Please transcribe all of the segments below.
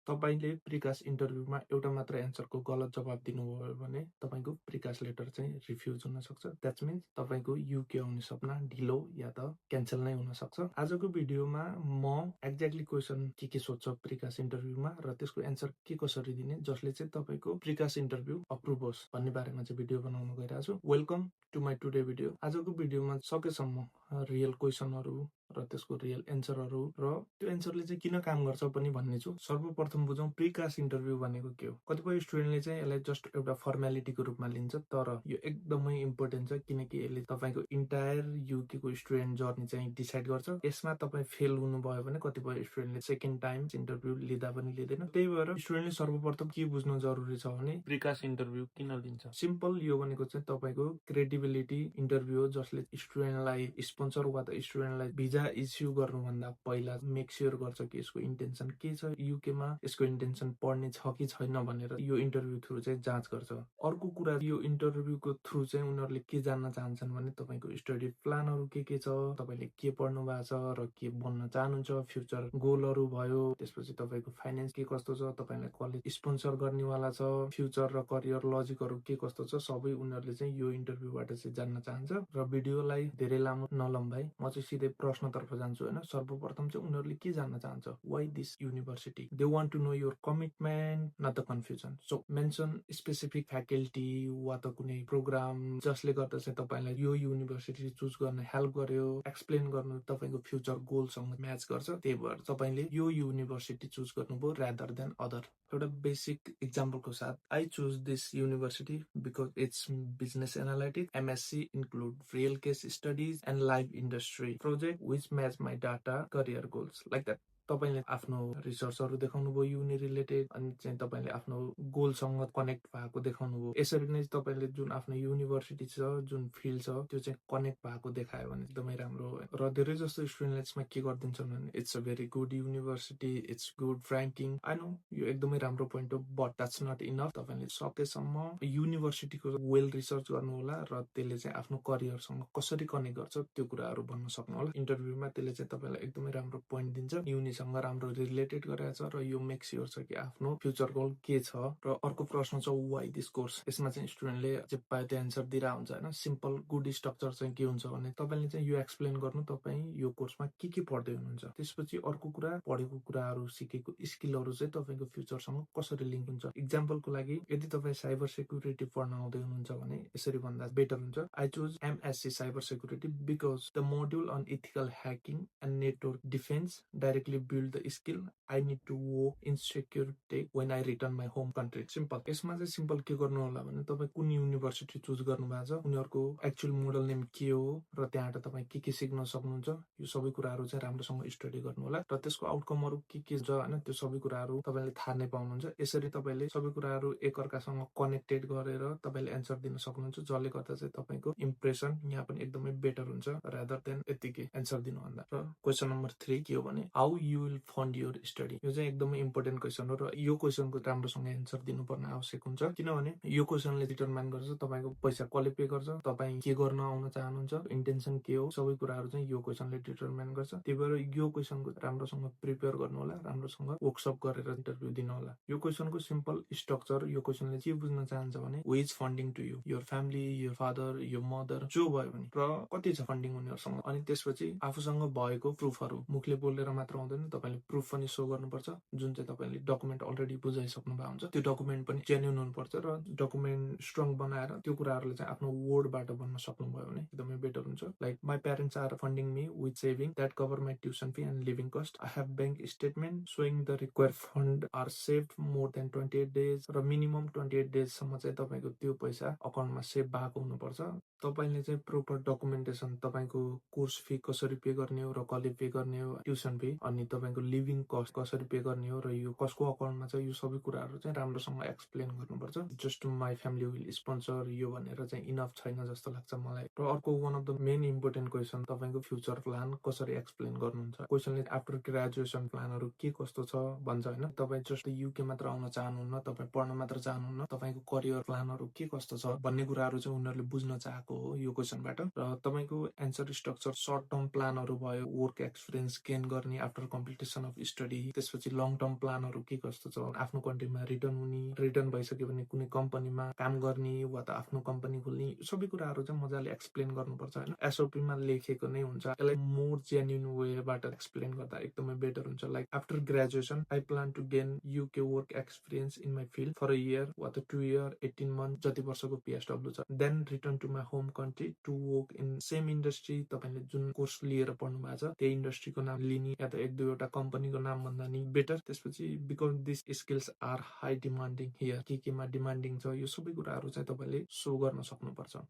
तपाईले प्रिकास्ट इन्टरभ्यूमा एउटा मात्र एन्सरको गलत जवाब दिनुभयो भने तपाईको प्रिकास्ट लेटर चाहिँ रिफ्युज हुन सक्छ। द्याट्स मिन्स तपाईको युके आउने सपना ढिलो या त क्यान्सल नै हुन सक्छ। आजको भिडियोमा म एक्ज्याक्टली क्वेसन के सोध्छ प्रिकास्ट इन्टरभ्यूमा र त्यसको एन्सर के कसरी दिने जसले चाहिँ तपाईको प्रिकास्ट इन्टरभ्यू अप्रुभ होस् भन्ने बारेमा चाहिँ भिडियो बनाउन गइरहेको छु। Welcome to my today video. आजको भिडियोमा सकेसम्म रियल क्वेसनहरु र त्यसको रियल एन्सरहरु र त्यो एन्सरले चाहिँ किन काम गर्छ पनि भन्ने छु। सर्वप्रथम बुझौं प्रिकास्ट इन्टरभ्यू भनेको के हो। कतिपय स्टुडेन्टले चाहिँ यसलाई जस्ट एउटा फर्मालिटीको रूपमा लिन्छ, तर यो एकदमै इम्पोर्टेन्ट छ किनकि यसले तपाईको इन्टायर युके को स्टुडेन्ट जर्नी चाहिँ डिसाइड गर्छ। यसमा तपाई फेल हुनुभयो भने कतिपय स्टुडेन्टले सेकेन्ड टाइम इन्टरभ्यू लिँदा पनि लिँदैन। त्यही भएर स्टुडेन्टले सर्वप्रथम के बुझ्नु जरुरी छ भने प्रिकास्ट इन्टरभ्यू किन लिन्छ। सिम्पल यो भनेको चाहिँ तपाईको क्रेडिबिलिटी इन्टरभ्यू हो जसले स्टुडेन्टलाई स्पोन्सर वा त स्टुडेन्टलाई भिजा इस्यु गर्नुभन्दा पहिला मेक स्योर गर्छ कि यसको इन्टेन्सन के छ, युकेमा यसको इन्टेन्सन पढ्ने छ कि छैन भनेर यो इन्टरभ्यू थ्रु चाहिँ जाँच गर्छ। अर्को कुरा यो इन्टरभ्यूको थ्रु चाहिँ उनीहरूले के जान्न चाहन्छन् भने तपाईको स्टडी प्लानहरु के छ, तपाईले के पढ्नु भएको छ र के बन्न चाहनुहुन्छ, फ्युचर गोलहरु भयो, त्यसपछि तपाईको फाइनान्स के कस्तो छ, तपाईलाई कलेज स्पोन्सर गर्नेवाला छ, फ्युचर र करियर लजिकहरु के कस्तो छ, सबै उनीहरूले चाहिँ यो इन्टरभ्यूबाट चाहिँ जान्न चाहन्छ। र भिडियोलाई धेरै लामो नलम्बाई म चाहिँ सिधै प्रश्नतर्फ जान्छु हैन। सर्वप्रथम चाहिँ उनीहरूले के जान्न चाहन्छ, why this university, they want to know your commitment not the confusion. So mention specific faculty वा त कुनै प्रोग्राम जसले गर्दा चाहिँ तपाईलाई यो युनिभर्सिटी चुज गर्न हेल्प गर्यो, एक्सप्लेन गर्नु तपाईको फ्युचर गोलसँग म्याच गर्छ। त्यही भएर तपाईले यो युनिभर्सिटी चुज गर्नुभयो रादर देन अदर। एउटा बेसिक एक्जाम्पलको साथ I choose this university because it's business analytics, MSc include real case studies and live industry project which match my data career goals, like that। तपाईले आफ्नो रिसर्चहरु देखाउनु भयो युनि related, अनि चाहिँ तपाईले आफ्नो गोलसँग कनेक्ट भएको देखाउनु भयो। यसरी नै तपाईले जुन आफ्नो युनिभर्सिटी छ, जुन फिल्ड छ त्यो चाहिँ कनेक्ट भएको देखायो भने एकदमै राम्रो हो। र धेरै जस्तो स्टुडेन्टले यसमा के गर्दिन्छन् भने it's a very good university, it's good ranking. I know यो एकदमै राम्रो पोइन्ट हो, बट द्याट्स नट इनफ। तपाईले सकेसम्म युनिभर्सिटीको वेल रिसर्च गर्नु होला र त्यसले चाहिँ आफ्नो करियरसँग कसरी कनेक्ट गर्छ त्यो कुराहरु भन्न सक्नु होला। इन्टरभ्यूमा त्यसले चाहिँ तपाईलाई एकदमै राम्रो पोइन्ट दिन्छ, युनिसँग राम्रो रिलेटेड गरेको छ र यो मेक स्योर छ कि आफ्नो फ्युचर गोल के छ। र अर्को प्रश्न छ व्हाई दिस कोर्स। यसमा चाहिँ स्टुडेन्टले जे पाए त्यो एन्सर दिइरा हुन्छ हैन। सिम्पल गुड स्ट्रक्चर चाहिँ के हुन्छ भने तपाईले चाहिँ यो एक्सप्लेन गर्नु तपाई यो कोर्समा के पढ्दै हुनुहुन्छ, त्यसपछि अर्को कुरा पढेको कुराहरु सिकेको स्किलहरु चाहिँ तपाईको फ्युचरसँग कसरी लिंक हुन्छ। एक्जाम्पलको लागि यदि तपाई साइबर सेक्युरिटी पढ्न आउँदै हुनुहुन्छ भने यसरी भन्दा बेटर हुन्छ, I choose MSc Cyber Security because the module on ethical hacking and network defense directly build the skill I need to work in secure tech when I return my home country। Simple. यसमा चाहिँ simple के गर्नु होला भने तपाई कुन university choose गर्नु भएको छ, उनीहरुको एक्चुअल मोडल नेम के हो र त्यहाँबाट तपाई के सिक्न सक्नुहुन्छ, यो सबै कुराहरु चाहिँ राम्रोसँग स्टडी गर्नु होला र त्यसको आउटकमहरु के छ हैन, त्यो सबै कुराहरु तपाईले थाहा नै पाउनुहुन्छ। यसरी तपाईले सबै कुराहरु एकअर्कासँग कनेक्टेड गरेर तपाईले एन्सर दिन सक्नुहुन्छ, जसले गर्दा चाहिँ तपाईको इम्प्रेसन यहाँ पनि एकदमै बेटर हुन्छ रादर देन यतिकै एन्सर दिनुभन्दा। र क्वेशन नम्बर 3 के हो भने how you will fund your study. यो चाहिँ एकदमै इम्पोर्टेन्ट क्वेशन हो र यो क्वेशनको राम्रोसँग एन्सर दिनुपर्ने आवश्यक हुन्छ, किनभने यो क्वेशनले डिटरमाइन गर्छ तपाईको पैसा कसले पे गर्छ, तपाई के गर्न आउन चाहनुहुन्छ, इन्टेन्सन के हो, सबै कुराहरु चाहिँ यो क्वेशनले डिटरमाइन गर्छ। त्यही भएर यो क्वेशनको राम्रोसँग प्रिपेयर गर्नु होला, राम्रोसँग वर्कसप गरेर इन्टरभ्यु दिनु होला। यो क्वेशनको सिम्पल स्ट्रक्चर, यो क्वेशनले के बुझ्न चाहन्छ भने who is funding to you, your family, your father, your mother, जो भयो भने र कति छ फन्डिङ उनीहरुसँग। अनि त्यसपछि आफूसँग भएको प्रुफहरु, मुखले बोलेर मात्र आउँदैन, तपाईले प्रुफ पनि शो गर्नुपर्छ, जुन चाहिँ तपाईले डकुमेन्ट अलरेडी बुझाइसक्नु भएको हुन्छ। त्यो डकुमेन्ट पनि जेन्युइन हुनुपर्छ र डकुमेन्ट स्ट्रङ बनाएर त्यो कुराहरुले चाहिँ आफ्नो वर्डबाट भन्न सक्नुभयो भने एकदमै बेटर हुन्छ। Like my parents are funding me with saving that cover my tuition fee and living cost, I have bank statement showing the required fund are saved more than 28 days, र मिनिमम 28 डेज सम्म चाहिँ तपाईको त्यो पैसा अकाउन्टमा save भएको हुनुपर्छ। तपाईले चाहिँ प्रोपर डकुमेन्टेसन, तपाईको कोर्स फी कसरी पे गर्ने हो र कहिले पे गर्ने हो, ट्युसन फी, अनि तपाईको लिभिङ कस्ट कसरी पे गर्ने हो र यो कसको अकाउन्टमा छ, यो सबै कुराहरु चाहिँ राम्रोसँग एक्सप्लेन गर्नुपर्छ। Just my family will sponsor यो भनेर चाहिँ इनफ छैन जस्तो लाग्छ मलाई। र अर्को one of the main important question तपाईको फ्युचर प्लान कसरी एक्सप्लेन गर्नुहुन्छ। क्वेशनले आफ्टर ग्रेजुएसन प्लानहरु के कस्तो छ भन्छ हैन। तपाई जस्ट युके मात्र आउन चाहनुहुन्न, तपाई पढ्न मात्र चाहनुहुन्न, तपाईको करियर प्लानहरु के कस्तो छ भन्ने कुराहरु चाहिँ उनीहरुले बुझ्न चाहेको हो यो क्वेशनबाट। र तपाईको एन्सर स्ट्रक्चर सर्ट टर्म प्लानहरु भयो, वर्क एक्सपिरियन्स गेन गर्ने आफ्टर कम्प्लिटेसन अफ स्टडी, त्यसपछि लङ टर्म प्लानहरू के कस्तो छ, आफ्नो कन्ट्रीमा रिटर्न हुने, रिटर्न भइसक्यो भने कुनै कम्पनीमा काम गर्ने वा त आफ्नो कम्पनी खोल्ने, सबै कुराहरू चाहिँ मजाले एक्सप्लेन गर्नुपर्छ होइन। एसओपीमा लेखेको नै हुन्छ, यसलाई मोर जेन्युन वेबाट एक्सप्लेन गर्दा एकदमै बेटर हुन्छ। Like after graduation I plan to gain UK work experience in my field for a year वा त 2 इयर 18 मन्थ जति वर्षको पिएसडब्ल्यू छ, then return to my home country to work in same industry. तपाईँले जुन course लिएर पढ्नु भएको छ त्यही इन्डस्ट्रीको नाम लिने या त एक दुईवटा कम्पनीको नाम भन्दा नि बेटर। त्यसपछि because this skills are high demanding here, केमा डिमान्डिङ छ यो सबै कुराहरू चाहिँ तपाईँले सो गर्न सक्नुपर्छ।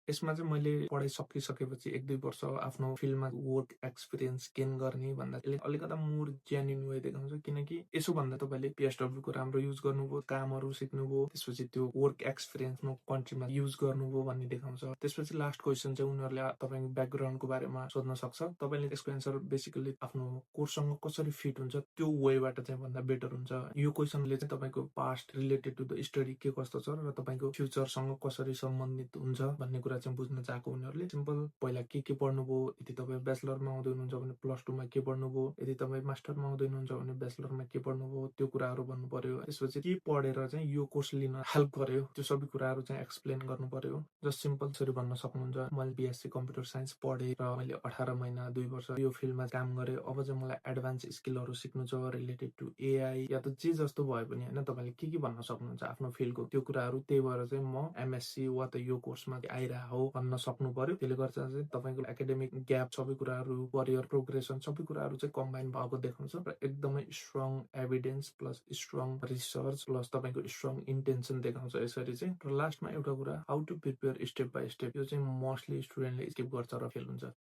यसमा चाहिँ मैले पढाइ सकिसकेपछि 1-2 वर्ष आफ्नो फिल्डमा वर्क एक्सपिरियन्स गेन गर्ने भन्दा यसले अलिकता मोर जेन्युन वे देखाउँछ, किनकि यसो भन्दा तपाईँले पिएसडब्ल्यूको राम्रो युज गर्नुभयो, कामहरू सिक्नुभयो, त्यसपछि त्यो वर्क एक्सपिरियन्स कन्ट्रीमा युज गर्नुभयो भन्ने देखाउँछ। त्यसपछि लास्ट क्वेसन चाहिँ उनीहरूले तपाईँको ब्याकग्राउन्डको बारेमा सोध्न सक्छ। तपाईँले त्यसको एन्सर बेसिकली आफ्नो कोर्ससँग कसरी फिट हुन्छ त्यो वेबाट चाहिँ भन्दा बेटर हुन्छ। यो क्वेसनले चाहिँ तपाईँको past related to the study के कस्तो छ र तपाईँको फ्युचरसँग कसरी सम्बन्धित हुन्छ भन्ने कुरा चाहिँ बुझ्न चाहेको उनीहरूले। सिम्पल पहिला के पढ्नुभयो, यदि तपाईँ ब्याचलरमा आउँदै हुनुहुन्छ भने प्लस 2मा के पढ्नुभयो, यदि तपाईँ मास्टरमा आउँदै हुनुहुन्छ भने ब्याचलरमा के पढ्नुभयो, त्यो कुराहरू भन्नु पर्यो। त्यसपछि के पढेर चाहिँ यो कोर्स लिन हेल्प गर्यो त्यो सबै कुराहरू चाहिँ एक्सप्लेन गर्नु पर्यो। जस्ट सिम्पल यसरी भन्न सक्नुहुन्छ, मैले बीएससी कम्प्युटर साइन्स पढेँ र मैले 18 महिना 2 वर्ष यो फिल्डमा काम गरेँ, अब चाहिँ मलाई एडभान्स स्किलहरू सिक्नु छ रिलेटेड टु एआई या त जे जस्तो भयो भने होइन, तपाईँले के भन्न सक्नुहुन्छ आफ्नो फिल्डको त्यो कुराहरू। त्यही भएर चाहिँ म एमएससी वा त यो कोर्समा आइरहेको हो भन्न सक्नु पर्यो। त्यसले गर्दा चाहिँ तपाईँको एकाडेमिक ग्याप सबै कुराहरू, करियर प्रोग्रेसन सबै कुराहरू चाहिँ कम्बाइन भएको देखाउँछ र एकदमै strong evidence plus strong research plus तपाईँको स्ट्रङ इन्टेन्सन देखाउँछ यसरी चाहिँ। र लास्टमा एउटा कुरा, how to prepare step by step, यो चाहिँ मोस्टली स्टुडेन्टले स्किप गर्छ र फेल हुन्छ।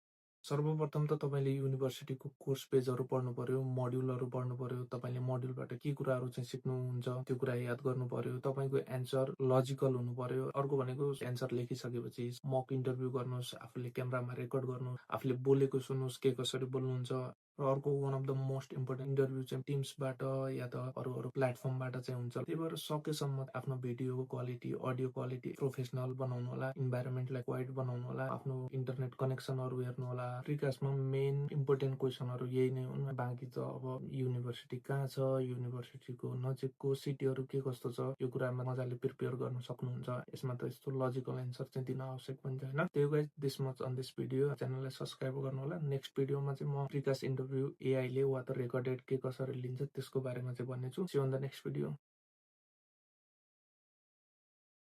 सर्वप्रथम त तपाईँले युनिभर्सिटीको कोर्स पेजहरू पढ्नु पर्यो, मोड्युलहरू पढ्नु पर्यो। तपाईँले मोड्युलबाट के कुराहरू चाहिँ सिक्नुहुन्छ त्यो कुरा याद गर्नु पर्यो। तपाईँको एन्सर लजिकल हुनु पर्यो। अर्को भनेको एन्सर लेखिसकेपछि मक इन्टरभ्यू गर्नुहोस्, आफूले क्यामेरामा रेकर्ड गर्नु, आफूले बोलेको सुन्नुहोस् के कसरी बोल्नुहुन्छ। र अर्को one of the most important interview चाहिँ टिम्सबाट या त अरू प्लेटफर्मबाट चाहिँ हुन्छ। त्यही भएर सकेसम्म आफ्नो भिडियोको क्वालिटी, अडियो क्वालिटी प्रोफेसनल बनाउनु होला, इन्भाइरोमेन्टलाई क्वाइट बनाउनु होला, आफ्नो इन्टरनेट कनेक्सनहरू हेर्नु होला। प्रिकास्टमा मेन इम्पोर्टेन्ट क्वेसनहरू यही नै हुन्। बाँकी त अब युनिभर्सिटी कहाँ छ, युनिभर्सिटीको नजिकको सिटीहरू के कस्तो छ, यो कुरामा मजाले प्रिपेयर गर्न सक्नुहुन्छ। यसमा त यस्तो लजिकल एन्सर चाहिँ दिन आवश्यक पनि छैन। त्यही guys this much on this video. च्यानललाई सब्सक्राइब गर्नु होला। नेक्स्ट भिडियोमा चाहिँ म प्रिकास्ट इन्टरभ्यू एआईले वा त रेकर्डेड के कसरी लिन्छ त्यसको बारेमा चाहिँ भन्नेछु। See you on the next video.